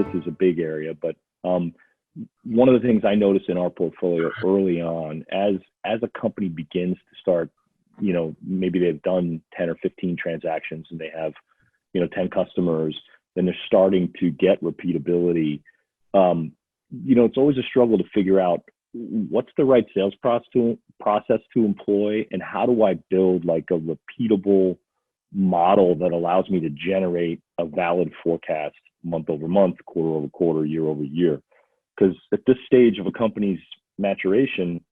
this is a big area, but one of the things I noticed in our portfolio early on, as a company begins to start, maybe they've done 10 or 15 transactions and they have, 10 customers, then they're starting to get repeatability. It's always a struggle to figure out what's the right sales process to employ, and how do I build like a repeatable model that allows me to generate a valid forecast month over month, quarter over quarter, year over year. Because at this stage of a company's maturation,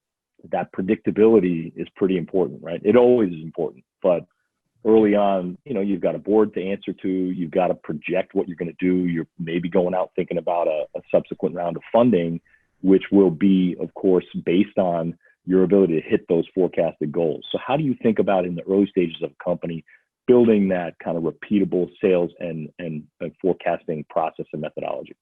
that predictability is pretty important, right? It always is important, but early on, you've got a board to answer to, you've got to project what you're going to do. You're maybe going out thinking about a subsequent round of funding, which will be, of course, based on your ability to hit those forecasted goals. So how do you think about in the early stages of a company, building that kind of repeatable sales and forecasting process and methodology?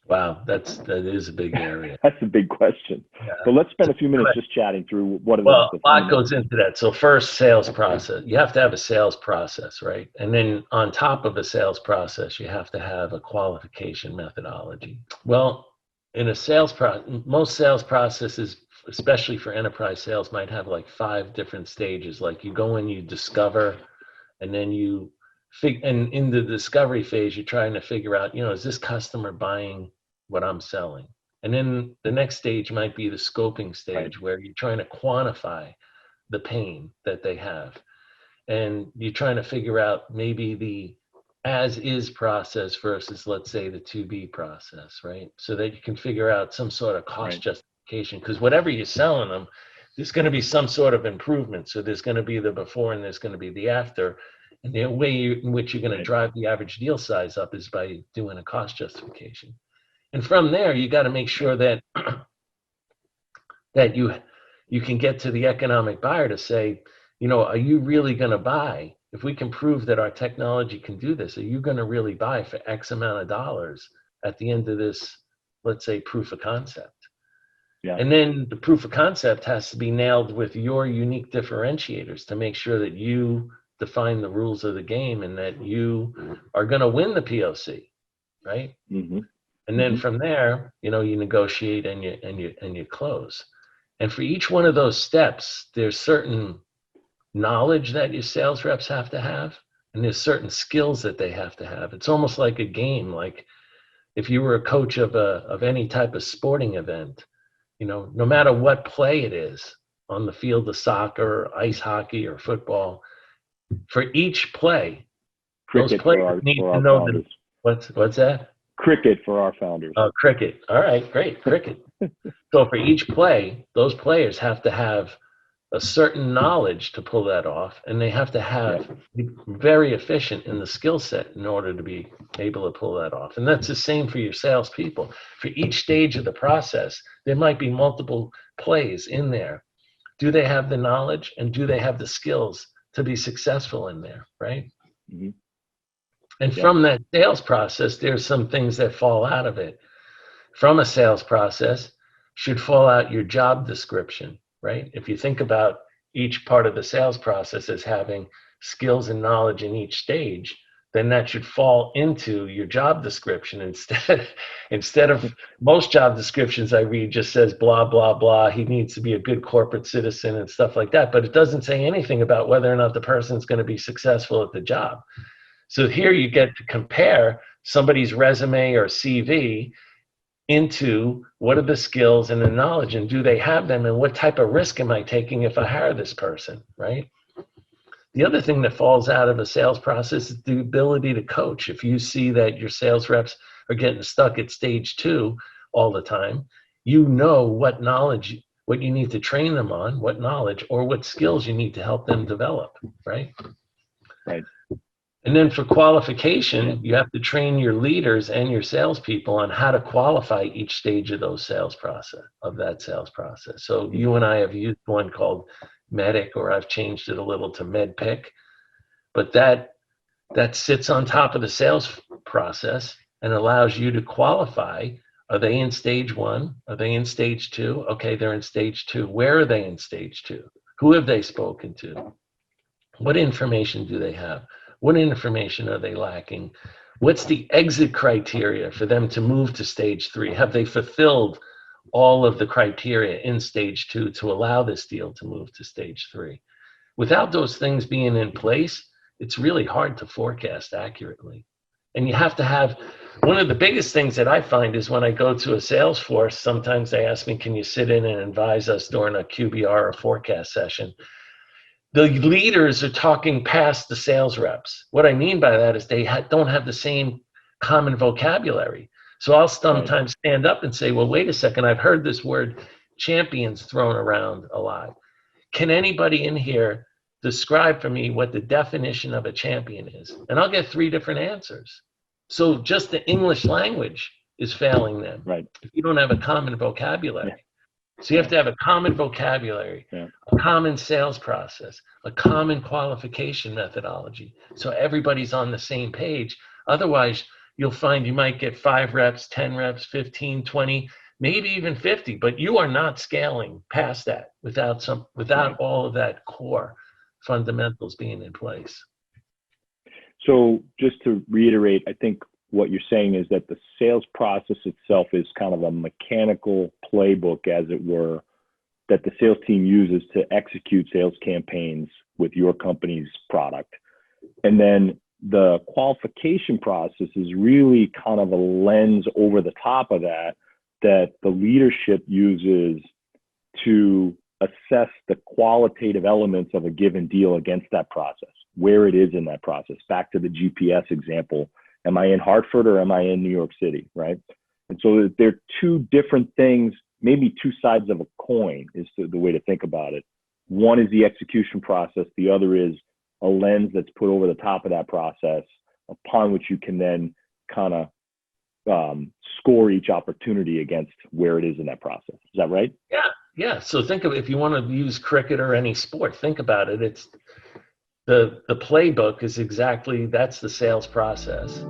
Wow, that is a big area. That's a big question. Yeah. But let's spend a few minutes just chatting through what it is. Well, a lot goes into that. So first, sales process. You have to have a sales process, right? And then on top of a sales process, you have to have a qualification methodology. Well, in a sales process, most sales processes, especially for enterprise sales, might have like 5 different stages. Like you go in, you discover, and then and in the discovery phase, you're trying to figure out, is this customer buying what I'm selling? And then the next stage might be the scoping stage, where you're trying to quantify the pain that they have. And you're trying to figure out maybe the as-is process versus, let's say, the to-be process, right? So that you can figure out some sort of cost justification, because whatever you're selling them, there's going to be some sort of improvement. So there's going to be the before and there's going to be the after. And the way in which you're going to drive the average deal size up is by doing a cost justification. And from there, you got to make sure that that you can get to the economic buyer to say, are you really going to buy? If we can prove that our technology can do this, are you going to really buy for X amount of dollars at the end of this, let's say, proof of concept? Yeah. And then the proof of concept has to be nailed with your unique differentiators to make sure that you define the rules of the game and that you are going to win the POC, right? Mm-hmm. And then from there, you negotiate and you close. And for each one of those steps, there's certain knowledge that your sales reps have to have, and there's certain skills that they have to have. It's almost like a game. Like if you were a coach of any type of sporting event, no matter what play it is on the field of soccer, or ice hockey, or football, for each play, those players need to know that. What's that? Cricket for our founders. Oh, cricket. All right, great, cricket. So for each play, those players have to have a certain knowledge to pull that off, and they have to be very efficient in the skill set in order to be able to pull that off. And that's the same for your salespeople. For each stage of the process, there might be multiple plays in there. Do they have the knowledge, and do they have the skills to be successful in there, right? Mm-hmm. And from that sales process, there's some things that fall out of it. From a sales process should fall out your job description, right? If you think about each part of the sales process as having skills and knowledge in each stage, then that should fall into your job description instead of most job descriptions I read just says blah, blah, blah. He needs to be a good corporate citizen and stuff like that. But it doesn't say anything about whether or not the person's going to be successful at the job. So here you get to compare somebody's resume or CV into what are the skills and the knowledge, and do they have them, and what type of risk am I taking if I hire this person, right? The other thing that falls out of a sales process is the ability to coach. If you see that your sales reps are getting stuck at stage 2 all the time, what knowledge, what you need to train them on, what knowledge or what skills you need to help them develop, right? Right. And then for qualification, you have to train your leaders and your salespeople on how to qualify each stage of that sales process. So you and I have used one called Medic, or I've changed it a little to MedPick, but that sits on top of the sales process and allows you to qualify. Are they in stage 1? Are they in stage 2? Okay, they're in stage 2. Where are they in stage 2? Who have they spoken to? What information do they have? What information are they lacking? What's the exit criteria for them to move to stage 3? Have they fulfilled all of the criteria in stage 2 to allow this deal to move to stage 3? Without those things being in place, it's really hard to forecast accurately. And you have to have, one of the biggest things that I find is when I go to a Salesforce, sometimes they ask me, can you sit in and advise us during a QBR or forecast session? The leaders are talking past the sales reps. What I mean by that is they don't have the same common vocabulary. So I'll sometimes stand up and say, well, wait a second, I've heard this word champions thrown around a lot. Can anybody in here describe for me what the definition of a champion is? And I'll get 3 different answers. So just the English language is failing them. Right. If you don't have a common vocabulary. Yeah. So you have to have a common vocabulary, a common sales process, a common qualification methodology. So everybody's on the same page. Otherwise, you'll find you might get 5 reps, 10 reps, 15, 20, maybe even 50, but you are not scaling past that without all of that core fundamentals being in place. So just to reiterate, I think what you're saying is that the sales process itself is kind of a mechanical playbook, as it were, that the sales team uses to execute sales campaigns with your company's product. And then the qualification process is really kind of a lens over the top of that, that the leadership uses to assess the qualitative elements of a given deal against that process, where it is in that process. Back to the GPS example, am I in Hartford or am I in New York City, right? And so they're 2 different things, maybe 2 sides of a coin is the way to think about it. One is the execution process. The other is a lens that's put over the top of that process, upon which you can then kind of score each opportunity against where it is in that process. Is that right? Yeah. So think of it, if you want to use cricket or any sport, think about it. It's the playbook is exactly, that's the sales process.